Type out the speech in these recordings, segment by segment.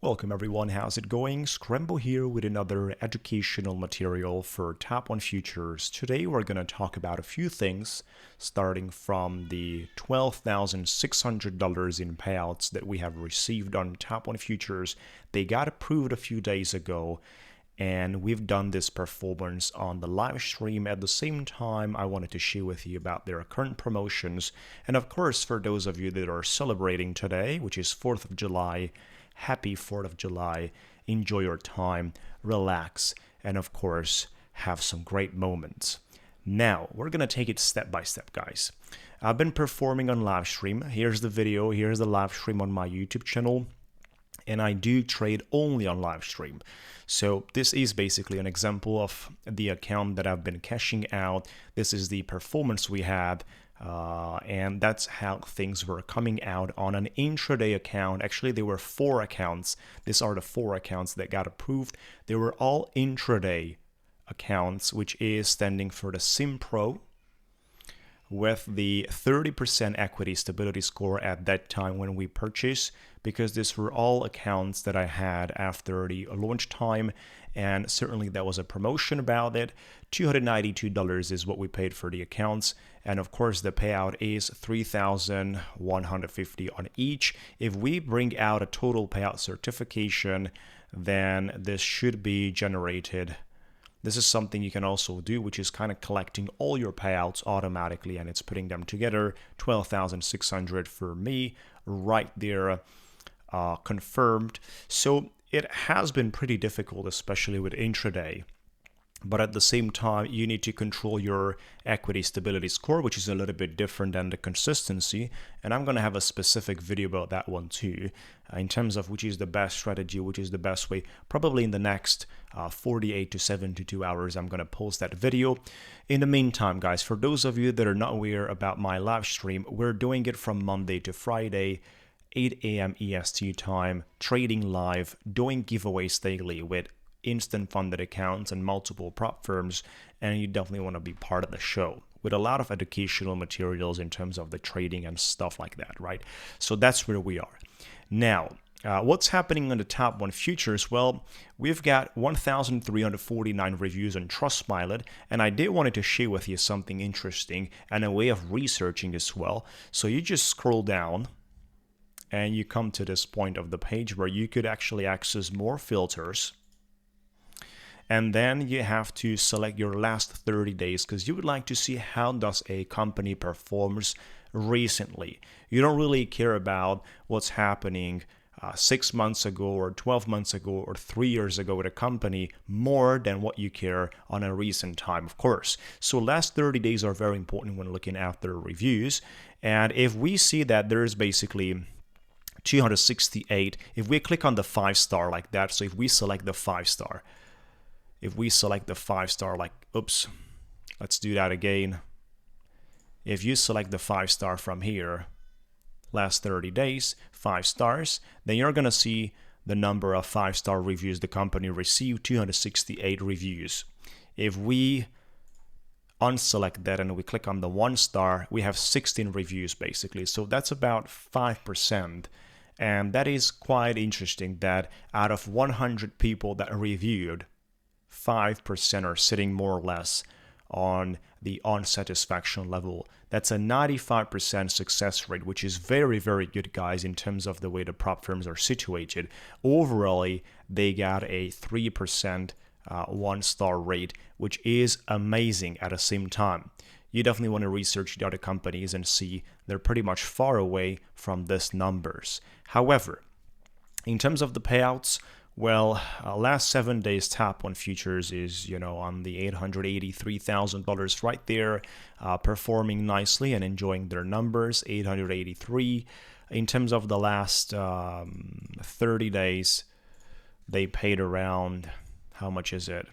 Welcome everyone, how's it going? Scramble here with another educational material for Top 1 Futures. Today we're going to talk about a few things, starting from the $12,600 in payouts that we have received on Top 1 Futures. They got approved a few days ago, and we've done this performance on the live stream. At the same time, I wanted to share with you about their current promotions. And of course, for those of you that are celebrating today, which is 4th of July, happy 4th of July. Enjoy your time, relax, and of course, have some great moments. Now, we're going to take it step by step, guys. I've been performing on live stream. Here's the video. Here's the live stream on my YouTube channel. And I do trade only on live stream. So this is basically an example of the account that I've been cashing out. This is the performance we had. And that's how things were coming out on an intraday account. Actually, there were 4 accounts. These are the 4 accounts that got approved. They were all intraday accounts, which is standing for the Sim Pro, with the 30% equity stability score at that time when we purchased, because these were all accounts that I had after the launch time, and certainly there was a promotion about it. $292 is what we paid for the accounts, and of course the payout is $3,150 on each. If we bring out a total payout certification, then this should be generated. This is something you can also do, which is kind of collecting all your payouts automatically, and it's putting them together. 12,600 for me right there, confirmed. So it has been pretty difficult, especially with intraday. But at the same time, you need to control your equity stability score, which is a little bit different than the consistency. And I'm going to have a specific video about that one too, in terms of which is the best strategy, which is the best way. Probably in the next 48 to 72 hours, I'm going to post that video. In the meantime, guys, for those of you that are not aware about my live stream, we're doing it from Monday to Friday, 8 a.m. EST time, trading live, doing giveaways daily with instant funded accounts and multiple prop firms, and you definitely want to be part of the show with a lot of educational materials in terms of the trading and stuff like that, right? So that's where we are. Now, what's happening on the Top 1 Futures? Well, we've got 1,349 reviews on Trustpilot, and I did wanted to share with you something interesting and a way of researching as well. So you just scroll down and you come to this point of the page where you could actually access more filters. And then you have to select your last 30 days because you would like to see how does a company performs recently. You don't really care about what's happening 6 months ago or 12 months ago or 3 years ago with a company more than what you care on a recent time, of course. So last 30 days are very important when looking after reviews. And if we see that there's basically 268, if we click on the 5-star like that, so if we select the 5-star, like, oops, let's do that again. If you select the 5-star from here, last 30 days, 5 stars, then you're going to see the number of 5-star reviews the company received, 268 reviews. If we unselect that and we click on the 1-star, we have 16 reviews basically. So that's about 5%. And that is quite interesting that out of 100 people that reviewed, 5% are sitting more or less on the unsatisfaction level. That's a 95% success rate, which is very, very good, guys, in terms of the way the prop firms are situated. Overall, they got a 3% 1-star rate, which is amazing at the same time. You definitely want to research the other companies and see they're pretty much far away from these numbers. However, in terms of the payouts, well, last 7 days Top 1 Futures is, on the $883,000 right there, performing nicely and enjoying their numbers, 883. In terms of the last 30 days, they paid around, how much is it?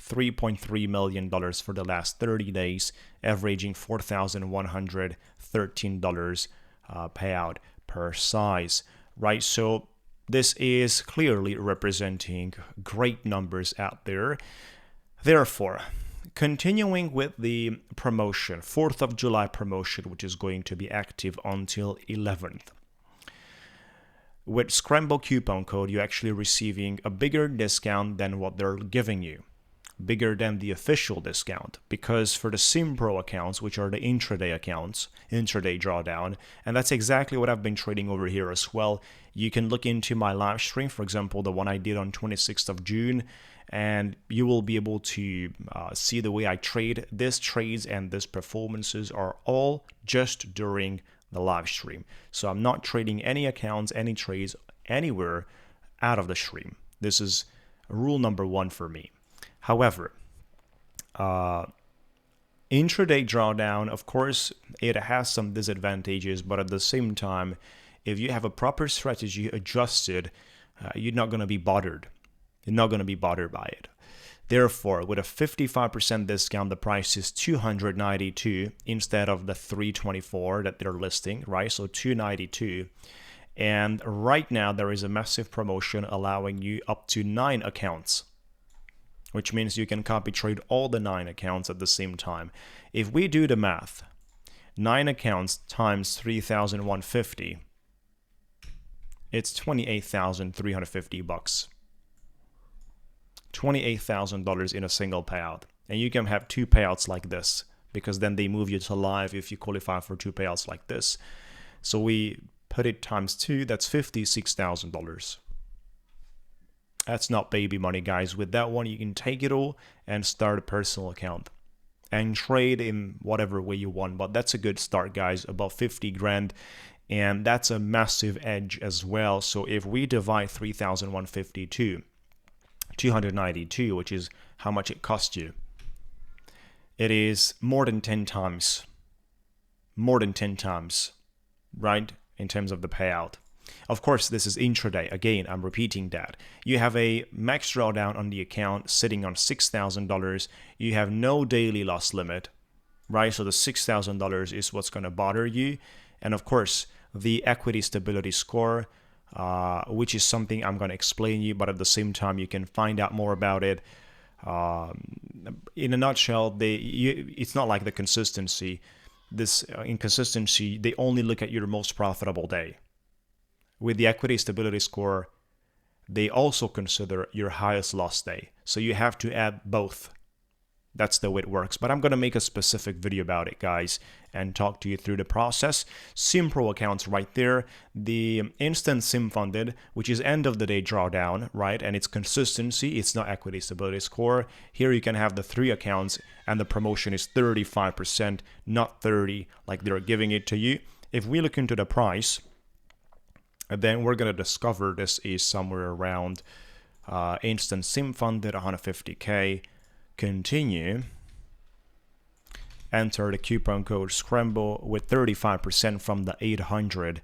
$3.3 million for the last 30 days, averaging $4,113 payout per size, right? So this is clearly representing great numbers out there. Therefore, continuing with the promotion, 4th of July promotion, which is going to be active until 11th. with Scramble coupon code, you're actually receiving a bigger discount than what they're giving you, bigger than the official discount, because for the Sim Pro accounts, which are the intraday accounts, intraday drawdown, and that's exactly what I've been trading over here as well. You can look into my live stream, for example, the one I did on 26th of June, and you will be able to see the way I trade. These trades and these performances are all just during the live stream. So I'm not trading any accounts, any trades anywhere out of the stream. This is rule number one for me. However, intraday drawdown, of course, it has some disadvantages, but at the same time, if you have a proper strategy adjusted, you're not going to be bothered. You're not going to be bothered by it. Therefore, with a 55% discount, the price is $292 instead of the $324 that they're listing, right? So $292. And right now, there is a massive promotion allowing you up to 9 accounts, which means you can copy trade all the 9 accounts at the same time. If we do the math, 9 accounts times 3,150, it's $28,350. $28,000 in a single payout. And you can have 2 payouts like this, because then they move you to live if you qualify for 2 payouts like this. So we put it times 2, that's $56,000. That's not baby money, guys. With that one, you can take it all and start a personal account and trade in whatever way you want. But that's a good start, guys, about 50 grand. And that's a massive edge as well. So if we divide 3,152, 292, which is how much it cost you, it is more than 10 times. More than 10 times, right? In terms of the payout. Of course, this is intraday. Again, I'm repeating that. You have a max drawdown on the account sitting on $6,000. You have no daily loss limit, right? So the $6,000 is what's going to bother you. And of course, the equity stability score, which is something I'm going to explain you, but at the same time, you can find out more about it. In a nutshell, it's not like the consistency. This inconsistency, they only look at your most profitable day. With the equity stability score, they also consider your highest loss day. So you have to add both. That's the way it works. But I'm going to make a specific video about it, guys, and talk to you through the process. Sim Pro accounts right there. The instant Sim funded, which is end of the day drawdown, right? And it's consistency. It's not equity stability score. Here you can have the 3 accounts and the promotion is 35%, not 30 like they're giving it to you. If we look into the price, then we're going to discover this is somewhere around instant Sim funded, 150K. Continue. Enter the coupon code Scramble with 35% from the 800.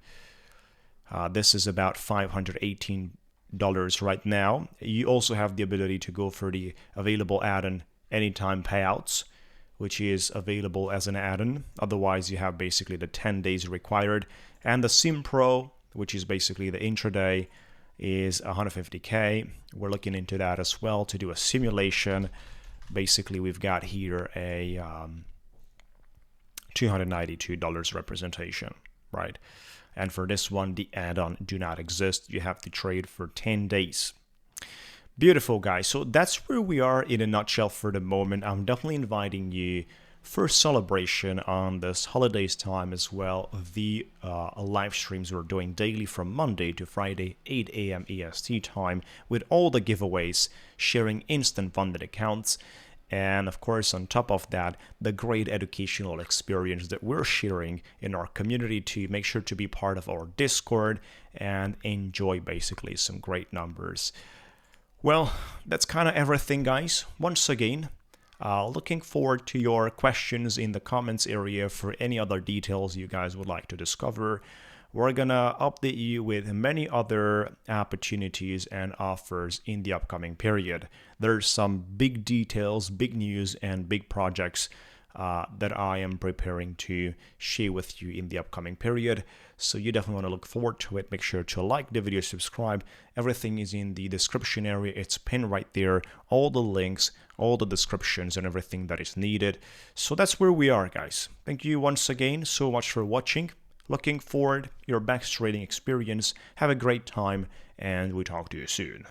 This is about $518 right now. You also have the ability to go for the available add-on anytime payouts, which is available as an add-on. Otherwise, you have basically the 10 days required. And the Sim Pro, which is basically the intraday, is 150K. We're looking into that as well to do a simulation. Basically, we've got here a $292 representation, right? And for this one, the add-on do not exist. You have to trade for 10 days. Beautiful, guys. So that's where we are in a nutshell for the moment. I'm definitely inviting you for celebration on this holidays time as well. The live streams we're doing daily from Monday to Friday, 8 a.m. EST time, with all the giveaways, sharing instant funded accounts. And of course, on top of that, the great educational experience that we're sharing in our community to make sure to be part of our Discord and enjoy basically some great numbers. Well, that's kind of everything, guys. Once again, looking forward to your questions in the comments area for any other details you guys would like to discover. We're gonna update you with many other opportunities and offers in the upcoming period. There's some big details, big news, and big projects that I am preparing to share with you in the upcoming period. So you definitely want to look forward to it. Make sure to like the video, subscribe. Everything is in the description area. It's pinned right there. All the links, all the descriptions, and everything that is needed. So that's where we are, guys. Thank you once again so much for watching. Looking forward your best trading experience. Have a great time, and we talk to you soon.